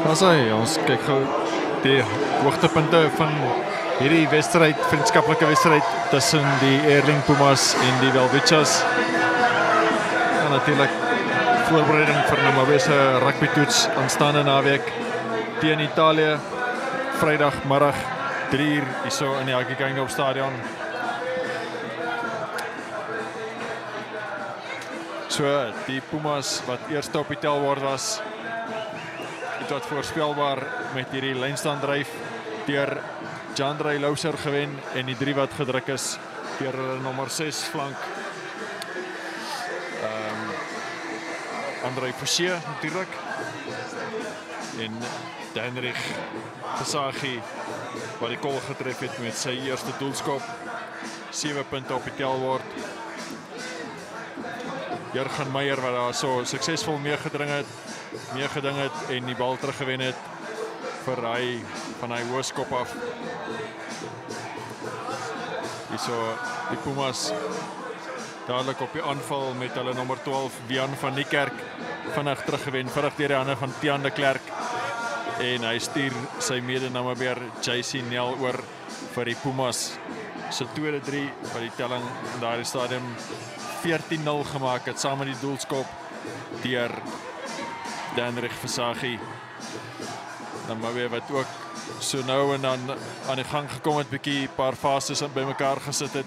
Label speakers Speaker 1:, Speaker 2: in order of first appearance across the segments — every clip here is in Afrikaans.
Speaker 1: Ons kyk gou die hoogtepunte van hierdie wedstryd, vriendskaplike wedstryd tussen die Erling Pumas en die Welwitschas. En natuurlik voorbereiding vir Namibië se rugbytoets aanstaande naweek teen Italië, Vrydagmiddag 3:00 hierso in die Haki Geingob stadion. So die Pumas wat eerste op die tellbord was, het wat voorspelbaar met hierdie lynstaandryf deur Jandrey Louser gewen en die 3 wat gedruk is deur hulle nommer 6 flank. Andrei Forsier natuurlijk en Deinrich Versaghi wat die kol getref het met sy eerste doelskop. 7 punte op die tellbord. Jurgen Meyer wat daar so suksesvol meegeding het en die bal teruggewen het vir hy van hy hoë skop af. Hierso die Pumas dadelik op die aanval met hulle nommer 12 Wian van Niekerk vinnig teruggewen, vinnig deur die hande van Tiaan de Klerk en hy stuur sy mede-Namibier JC Nel oor vir die Pumas se tweede 3 wat die telling in daardie stadium 14-0 gemaak het saam met die doelskop deur Deinrich Versaghi. Namibië wat ook so nou en dan aan die gang gekom het, bietjie paar fases by mekaar gesit het.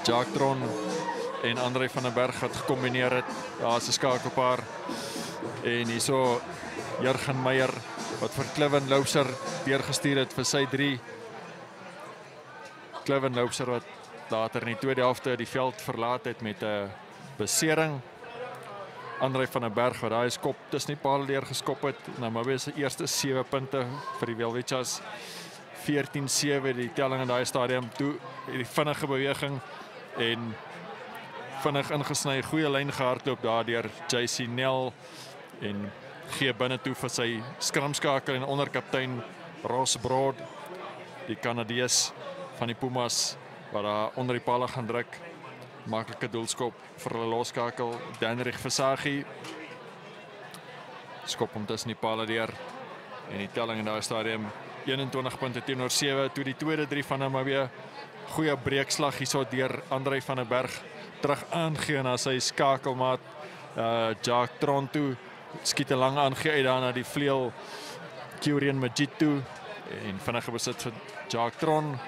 Speaker 1: Jacques Tron en André van den Berg het gekombineer het. Daar is 'n skakelpaar. En hierso Jurgen Meyer wat vir Cliven Louser deurgestuur het vir sy 3. Cliven Louser wat later in die tweede helfte die veld verlaat het met 'n besering. André van den Berg wat daai skop tussen die paal deur geskop het. Namibië se eerste 7 punte vir die Welwitschas. 14-7 die telling in daai stadium toe die vinnige beweging en vinnig ingesny, goeie lyn gehardloop daar deur JC Nel en gee binne toe vir sy skramskakel en onderkaptein Ross Broad, die Kanadees van die Pumas wat daar onder die palle gaan druk. Maklike doelskop vir hulle loskakel. Deinrich Versaghi skop hom tussen die palle deur en die telling in daai stadium 21 punte teenoor 7 toe die tweede 3 van Namibië. Goeie breekslag hierso deur André van den Berg terug aangee na sy skakelmaat Jacques Tron toe. Skiet 'n lang aangee uit daar na die vleuel Curien Majid toe en vinnige besit vir Jacques Tron.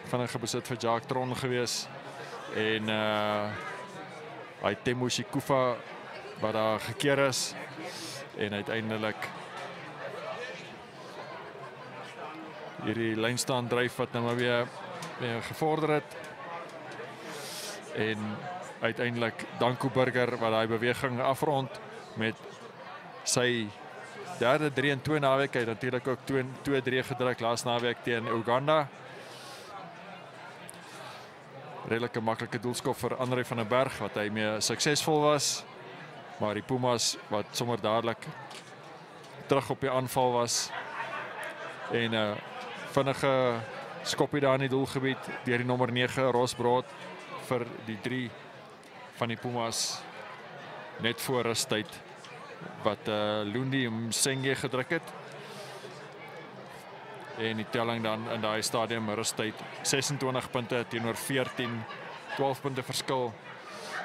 Speaker 1: Vinnige besit vir Jacques Tron gewees en hy Temu Shikufa wat daar gekeer is en uiteindelik hierdie lynstaan dryf wat nou maar weer gevorder het en uiteindelik Danko Burger wat daai beweging afrond met sy derde 3 in 2 naweek. Hy het natuurlik ook 2-3 gedruk laas naweek teen Uganda. Redelike maklike doelskop vir André van den Berg wat hy mee suksesvol was, maar die Pumas wat sommer dadelik terug op die aanval was en vinnige skopie daar in die doelgebied deur die nommer 9 Ross Broad vir die 3 van die Pumas net voor rustyd wat Lundi Msenge gedruk het. En die telling dan in daai stadium rustyd 26 punte teenoor 14, 12 punte verskil.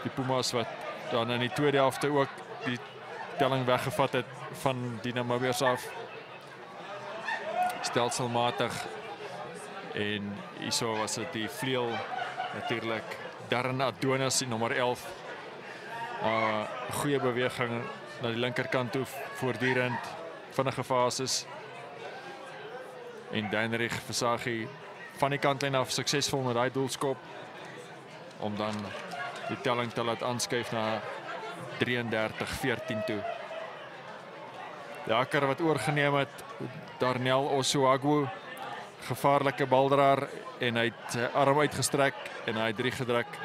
Speaker 1: Die Pumas wat dan in die tweede helfte ook die telling weggevat het van die Namibiërs af. Stelselmatig en hierso was dit die vleuel natuurlik Darren Adonis, die nommer 11. Goeie beweging na die linkerkant toe voortdurend vinnige fases. En Deinrich Versaghi van die kantlyn af suksesvol met daai doelskop om dan die telling te laat aanskuif na 33-14 toe. Die hakker wat oorgeneem het, Darnell Osuagwu, gevaarlike baldraer en hy het sy arm uitgestrek en hy het 3 gedruk.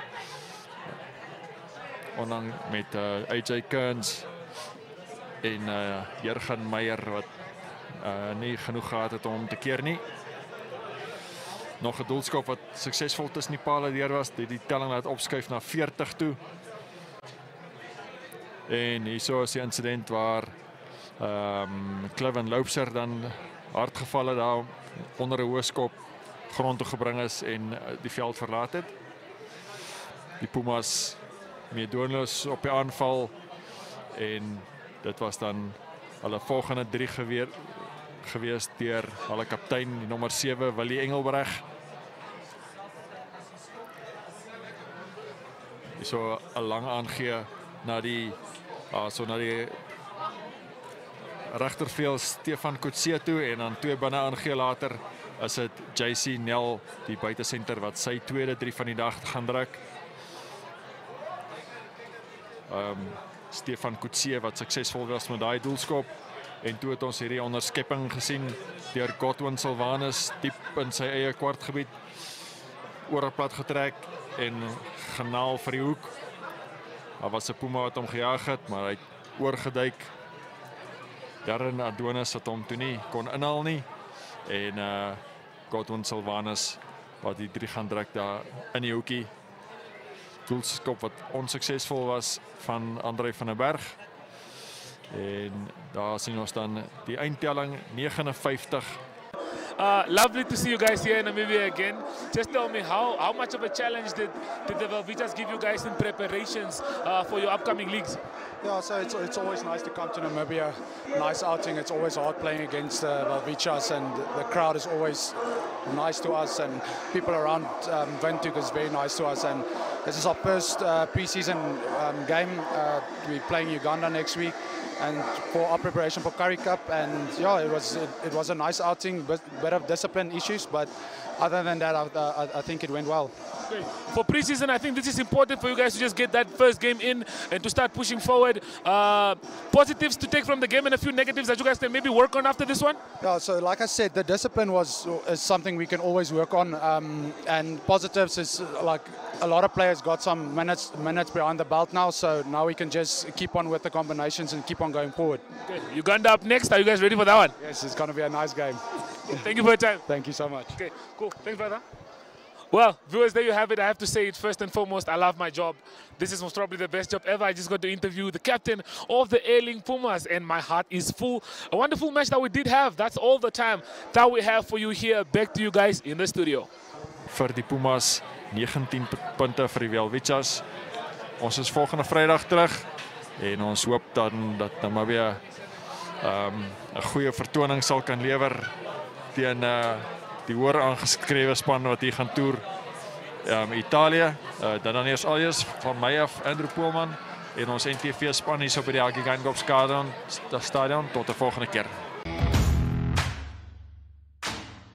Speaker 1: Ondanks met AJ Kearns en Jurgen Meyer wat nie genoeg gehad het om te keer nie. nog 'n doelskop wat suksesvol tussen die pale deur was, die telling laat opskuif na 40 toe. En hierso is die insident waar Cliven Loubser dan hard geval het daar onder 'n hoë skop grond toe gebring is en die veld verlaat het. Die Pumas meedoenloos op die aanval en dit was dan hulle volgende 3 gewees deur hulle kaptein, die nommer 7 Willie Engelbreg. So 'n lang aangee na die regterveld Stefan Coetzee toe en dan 2 binne aangee later is dit JC Nel, die buitesenter wat sy tweede 3 van die dag gaan druk. Stefan Coetzee wat suksesvol was met daai doelskop en toe het ons hierdie onderskepping gesien deur Godwin Silvanus diep in sy eie kwartgebied oor 'n plat getrek en genaal vir die hoek. Daar was 'n Puma wat hom gejaag het, maar hy het oorgeduik. Darren Adonis het hom toe nie kon inhaal nie en Godwin Silvanus wat die 3 gaan druk daar in die hoekie. Doelskop wat onsuksesvol was van André van der Berg. En daar sien ons dan die eindtelling 59.
Speaker 2: Lovely to see you guys here in Namibia again. Just tell me how much of a challenge did the Welvitas give you guys in preparations for your upcoming leagues?
Speaker 3: Yeah, so it's always nice to come to Namibia. Nice outing. It's always hard playing against Welvitas, and the crowd is always nice to us, and people around Windhoek is very nice to us. And this is our first pre-season game. We're playing Uganda next week, and for our preparation for Currie Cup. And yeah, it was a nice outing. Bit of discipline issues, but other than that, I think it went well.
Speaker 2: Okay. For pre-season, I think this is important for you guys to just get that first game in and to start pushing forward. Positives to take from the game and a few negatives that you guys can maybe work on after this one?
Speaker 3: Yeah, so like I said, the discipline is something we can always work on. And positives is like a lot of players got some minutes behind the belt now, so now we can just keep on with the combinations and keep on going forward.
Speaker 2: Okay. Uganda up next. Are you guys ready for that one?
Speaker 3: Yes, it's going to be a nice game.
Speaker 2: Thank you for your time.
Speaker 3: Thank you so much.
Speaker 2: Okay, cool. Thanks, brother. Well, viewers, there you have it. I have to say it first and foremost, I love my job. This is most probably the best job ever. I just got to interview the captain of the Ailing Pumas, and my heart is full. A wonderful match that we did have. That's all the time that we have for you here. Back to you guys in the studio.
Speaker 1: Vir die Pumas, 19 punte vir die Welvitas. Ons is volgende Vrydag terug en ons hoop dan dat Namibia 'n goeie vertoning sal kan lewer teen die hoër aangeskrewe span wat hier gaan toer Italië. Dan eers alles van my af, Andrew Poelman en ons NTV span hier so by die Hage Geingob stadion. Tot 'n volgende keer.